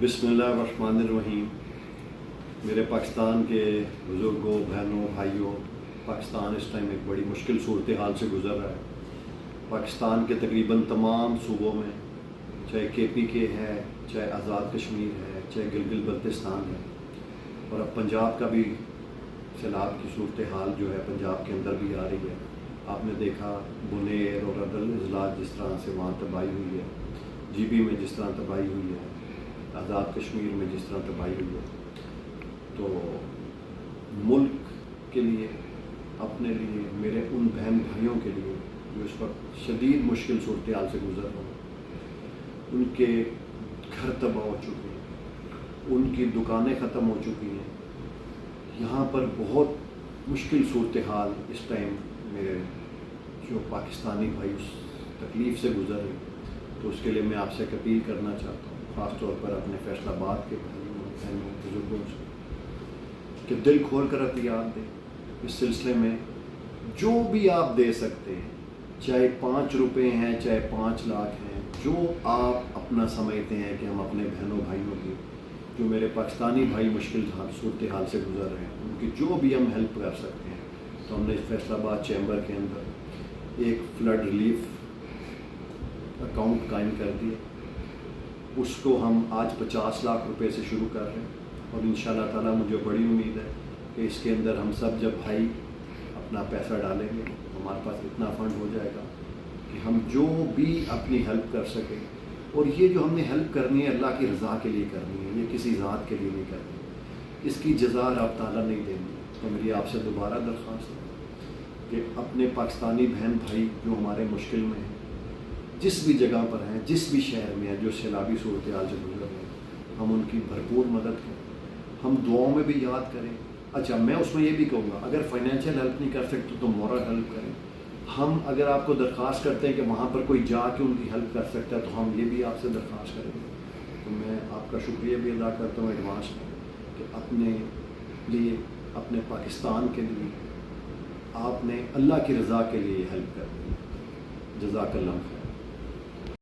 बिस्मिल्लाहिर्रहमानिर्रहीम। मेरे पाकिस्तान के बुज़ुर्गों, बहनों, भाइयों, पाकिस्तान इस टाइम एक बड़ी मुश्किल सूरत हाल से गुज़र रहा है। पाकिस्तान के तकरीबन तमाम सूबों में, चाहे KPK है, चाहे आज़ाद कश्मीर है, चाहे गिलगित बल्तिस्तान है, और अब पंजाब का भी सैलाब की सूरत हाल जो है पंजाब के अंदर भी आ रही है। आपने देखा बुनेर और अदल अजला जिस तरह से वहाँ तबाही हुई है, GB में जिस तरह तबाही हुई है, आज़ाद कश्मीर में जिस तरह तबाही हुई है। तो मुल्क के लिए, अपने लिए, मेरे उन बहन भाइयों के लिए जो इस वक्त शदीद मुश्किल सूरत हाल से गुज़र रहे हैं, उनके घर तबाह हो चुके हैं, उनकी दुकानें ख़त्म हो चुकी हैं। यहाँ पर बहुत मुश्किल सूरत हाल इस टाइम मेरे जो पाकिस्तानी भाई उस तकलीफ़ से गुज़र रहे हैं। तो उसके लिए मैं आपसे एक अपील करना चाहता हूँ, ख़ास तौर पर अपने फैसलाबाद के भाइयों, बहनों, बुज़ुर्गों से, कि दिल खोल कर एहतियात दें। इस सिलसिले में जो भी आप दे सकते हैं, चाहे 5 रुपये हैं, चाहे 5 लाख हैं, जो आप अपना समझते हैं कि हम अपने बहनों भाइयों की, जो मेरे पाकिस्तानी भाई मुश्किल सूरत हाल से गुज़र रहे हैं, उनकी जो भी हम हेल्प कर सकते हैं। तो हमने फैसलाबाद चैम्बर के अंदर एक फ्लड रिलीफ अकाउंट कायम कर दिए। उसको हम आज 50 लाख रुपए से शुरू कर रहे हैं, और इंशाअल्लाह ताला मुझे बड़ी उम्मीद है कि इसके अंदर हम सब जब भाई अपना पैसा डालेंगे तो हमारे पास इतना फ़ंड हो जाएगा कि हम जो भी अपनी हेल्प कर सकें। और ये जो हमने हेल्प करनी है अल्लाह की रज़ा के लिए करनी है, ये किसी ज़ात के लिए नहीं करनी। इसकी जज़ा रब ताला नहीं देंगे। तो मेरी आपसे दोबारा दरख्वास्त है कि अपने पाकिस्तानी बहन भाई जो हमारे मुश्किल में हैं, जिस भी जगह पर हैं, जिस भी शहर में हैं, जो सैलाबी सूरत हाल से गुजर रहे हैं, हम उनकी भरपूर मदद करें, हम दुआओं में भी याद करें। अच्छा, मैं उसमें ये भी कहूँगा, अगर फाइनेंशियल हेल्प नहीं कर सकते तो मॉरल हेल्प करें। हम अगर आपको दरख्वास्त करते हैं कि वहाँ पर कोई जाके उनकी हेल्प कर सकता है, तो हम ये भी आपसे दरख्वास्त करेंगे। तो मैं आपका शुक्रिया भी अदा करता हूँ एडवांस में कि अपने लिए, अपने पाकिस्तान के लिए आपने अल्लाह की रज़ा के लिए हेल्प कर दी। जज़ाकल्लाह।